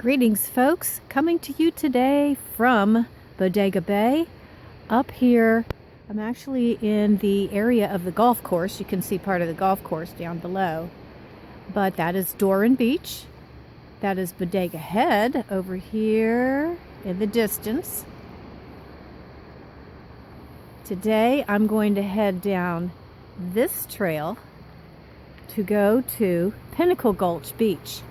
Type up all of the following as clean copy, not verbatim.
Greetings, folks. Coming to you today from Bodega Bay. Up here, I'm actually in the area of the golf course. You can see part of the golf course down below. But that is Doran Beach. That is Bodega Head over here in the distance. Today, I'm going to head down this trail to go to Pinnacle Gulch Beach.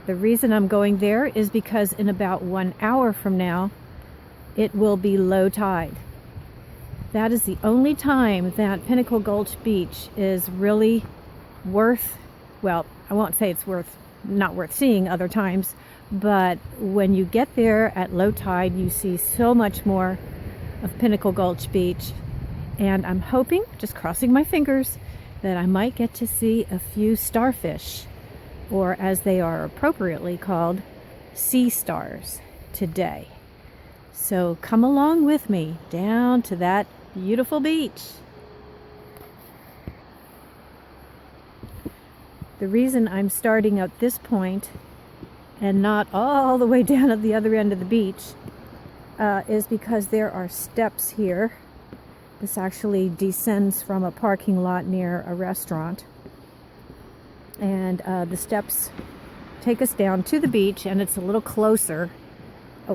The reason I'm going there is because in about 1 hour from now, it will be low tide. That is the only time that Pinnacle Gulch Beach is really worth, well, I won't say it's not worth seeing other times, but when you get there at low tide, you see so much more of Pinnacle Gulch Beach. And I'm hoping, just crossing my fingers, that I might get to see a few starfish, or as they are appropriately called, sea stars today. So come along with me down to that beautiful beach. The reason I'm starting at this point and not all the way down at the other end of the beach is because there are steps here. This actually descends from a parking lot near a restaurant. And the steps take us down to the beach, and it's a little closer.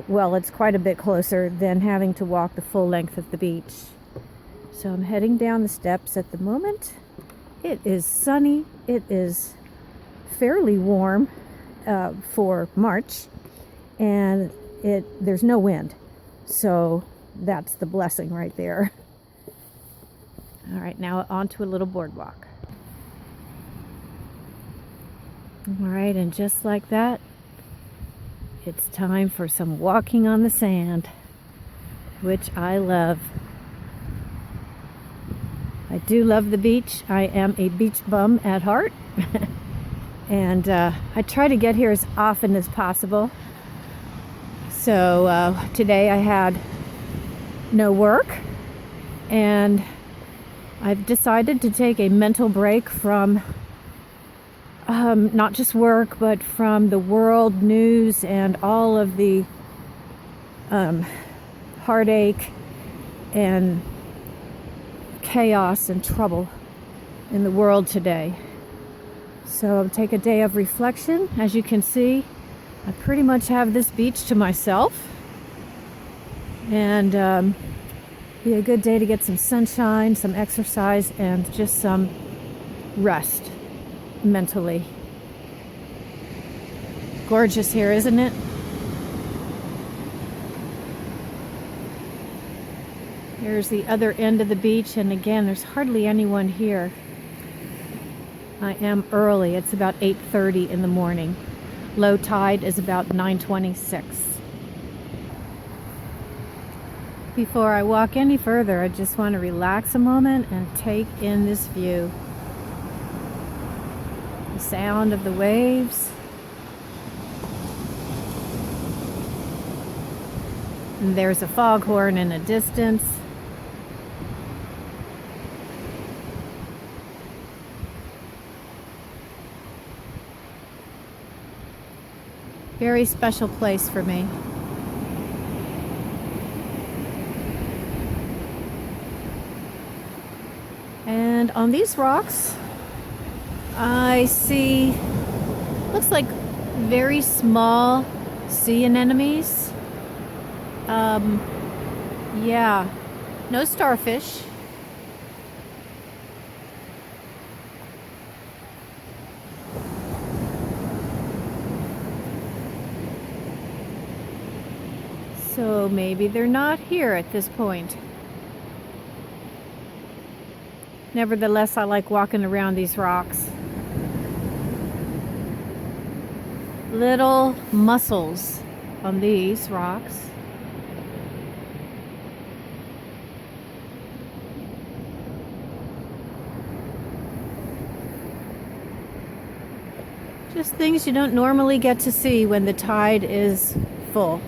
Well, it's quite a bit closer than having to walk the full length of the beach. So I'm heading down the steps at the moment. It is sunny. It is fairly warm for March, and there's no wind. So that's the blessing right there. All right, now onto a little boardwalk. All right, and just like that, it's time for some walking on the sand, which I love. I do love the beach. I am a beach bum at heart. And I try to get here as often as possible. So today I had no work, and I've decided to take a mental break from not just work, but from the world news and all of the heartache and chaos and trouble in the world today. So I'll take a day of reflection. As you can see, I pretty much have this beach to myself, and be a good day to get some sunshine, some exercise, and just some rest mentally. Gorgeous here, isn't it? Here's the other end of the beach, and again, there's hardly anyone here. I am early. It's about 8:30 in the morning. Low tide is about 9:26. Before I walk any further, I just want to relax a moment and take in this view. The sound of the waves. And there's a foghorn in the distance. Very special place for me. And on these rocks, I see, looks like very small sea anemones. Yeah, no starfish. So maybe they're not here at this point. Nevertheless, I like walking around these rocks. Little mussels on these rocks. Just things you don't normally get to see when the tide is full.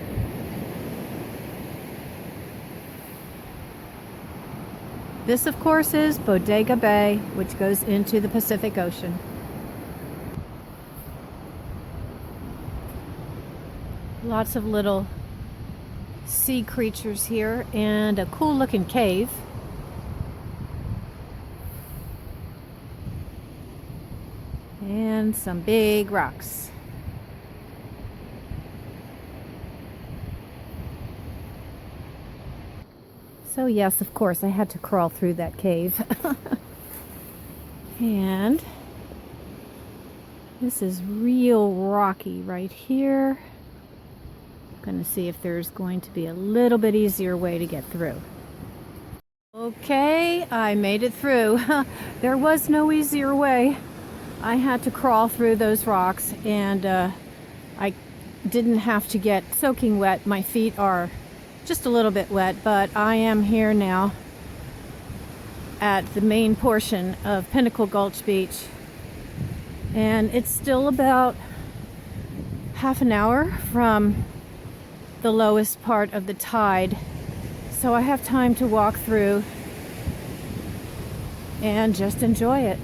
This, of course, is Bodega Bay, which goes into the Pacific Ocean. Lots of little sea creatures here and a cool looking cave. And some big rocks. So yes, of course, I had to crawl through that cave. And this is real rocky right here. I'm going to see if there's going to be a little bit easier way to get through. Okay, I made it through. There was no easier way. I had to crawl through those rocks, and I didn't have to get soaking wet. My feet are just a little bit wet, but I am here now at the main portion of Pinnacle Gulch Beach, and it's still about half an hour from the lowest part of the tide, so I have time to walk through and just enjoy it.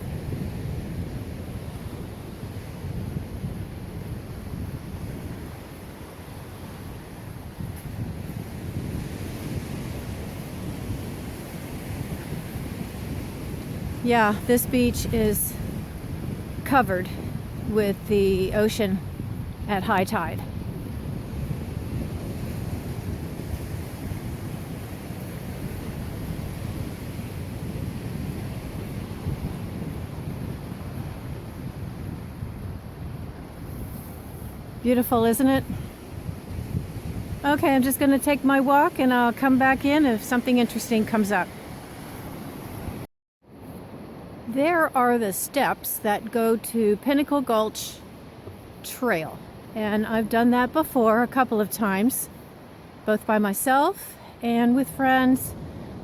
Yeah, this beach is covered with the ocean at high tide. Beautiful, isn't it? Okay, I'm just going to take my walk and I'll come back in if something interesting comes up. There are the steps that go to Pinnacle Gulch Trail, and I've done that before a couple of times, both by myself and with friends.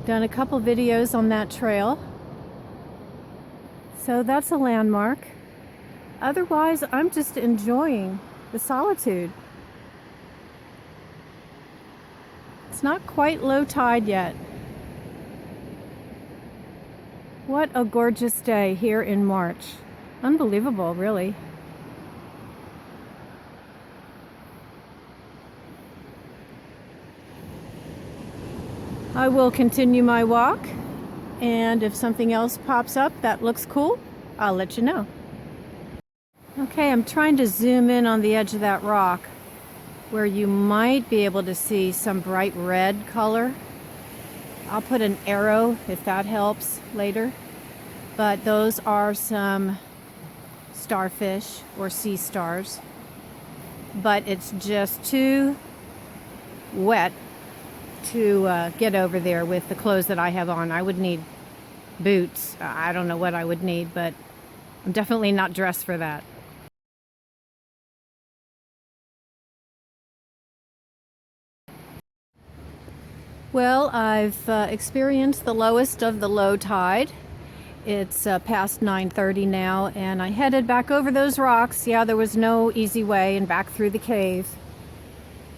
Done a couple videos on that trail, so that's a landmark. Otherwise, I'm just enjoying the solitude. It's not quite low tide yet. What a gorgeous day here in March. Unbelievable, really. I will continue my walk, and if something else pops up that looks cool, I'll let you know. Okay, I'm trying to zoom in on the edge of that rock where you might be able to see some bright red color. I'll put an arrow if that helps later, but those are some starfish or sea stars, but it's just too wet to get over there with the clothes that I have on. I would need boots. I don't know what I would need, but I'm definitely not dressed for that. Well, I've experienced the lowest of the low tide. It's past 9:30 now, and I headed back over those rocks. Yeah, there was no easy way, and back through the cave.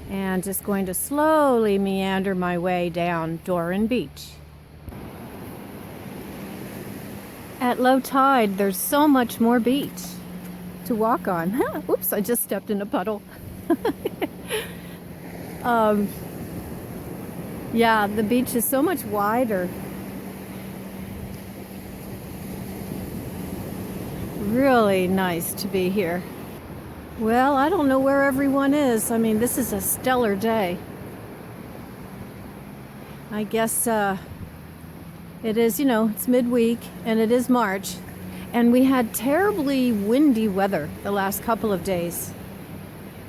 And just going to slowly meander my way down Doran Beach. At low tide, there's so much more beach to walk on. Oops, I just stepped in a puddle. Yeah, the beach is so much wider. Really nice to be here. Well, I don't know where everyone is. I mean, this is a stellar day. I guess it is, it's midweek and it is March. And we had terribly windy weather the last couple of days.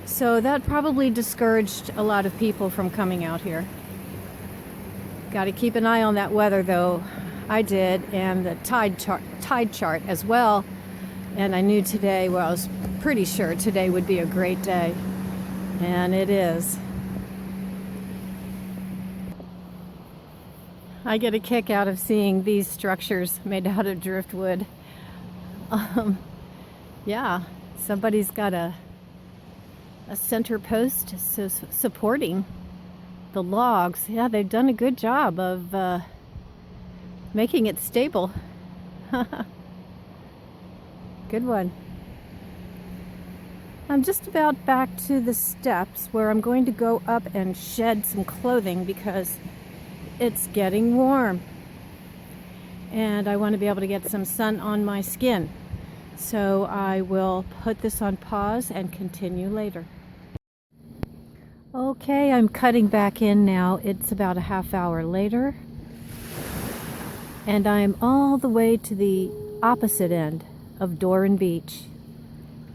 So that probably discouraged a lot of people from coming out here. Got to keep an eye on that weather, though. I did, and the tide chart as well. And I knew today, well, I was pretty sure today would be a great day. And it is. I get a kick out of seeing these structures made out of driftwood. Yeah, somebody's got a center post supporting the logs. Yeah, they've done a good job of making it stable. Good one. I'm just about back to the steps where I'm going to go up and shed some clothing because it's getting warm. And I want to be able to get some sun on my skin. So I will put this on pause and continue later. Okay, I'm cutting back in now. It's about a half hour later. And I am all the way to the opposite end of Doran Beach.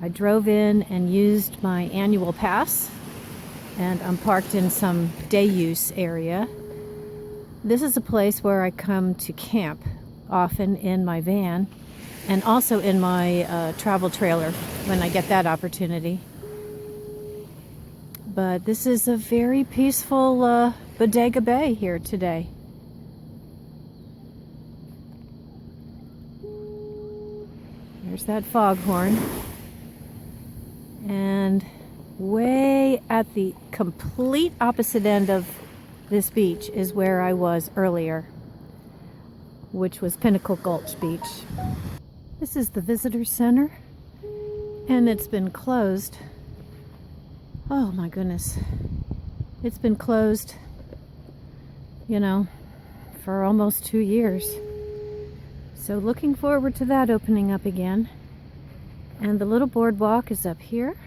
I drove in and used my annual pass, and I'm parked in some day use area. This is a place where I come to camp, often in my van, and also in my travel trailer when I get that opportunity. But this is a very peaceful Bodega Bay here today. There's that foghorn. And way at the complete opposite end of this beach is where I was earlier, which was Pinnacle Gulch Beach. This is the visitor center, and it's been closed. Oh my goodness. It's been closed, you know, for almost 2 years. So looking forward to that opening up again. And the little boardwalk is up here.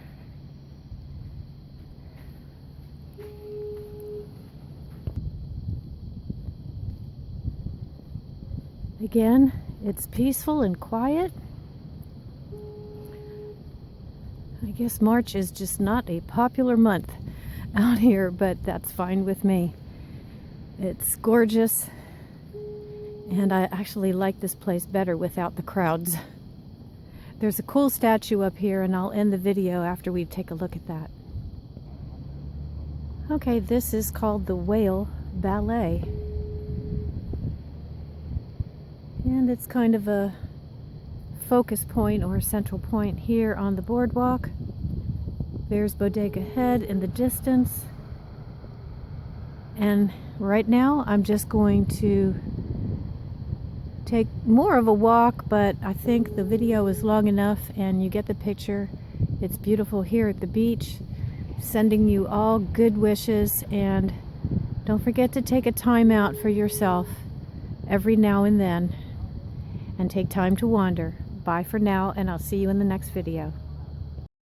Again, it's peaceful and quiet. I guess March is just not a popular month out here, but that's fine with me. It's gorgeous, and I actually like this place better without the crowds. There's a cool statue up here, and I'll end the video after we take a look at that. Okay, this is called the Whale Ballet. And it's kind of a focus point or central point here on the boardwalk. There's Bodega Head in the distance. And right now I'm just going to take more of a walk, but I think the video is long enough and you get the picture. It's beautiful here at the beach. Sending you all good wishes, and don't forget to take a time out for yourself every now and then and take time to wander. Bye for now, and I'll see you in the next video.